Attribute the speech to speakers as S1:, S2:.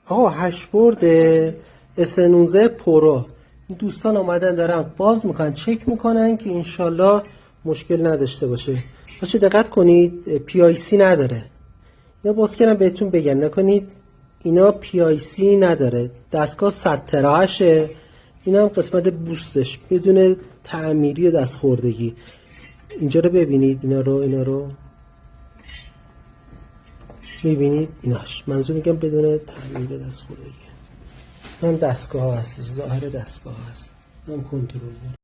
S1: آقا هشبرد S19 پرو این دوستان آمدن دارن باز میکنن چک میکنن که انشالله مشکل نداشته باشه. باشه دقت کنید PIC نداره. اینا باز کردم بهتون بگن نکنید اینا PIC نداره. دستگاه 100 تراشه. این هم قسمت بوستش بدون تعمیری و دستخوردگی. اینجا رو ببینید اینا رو میبینید ایناش منظور میگم بدون تعمیر دستخوردگی. هم دستگاه هست ظاهر دستگاه هست هم کنترل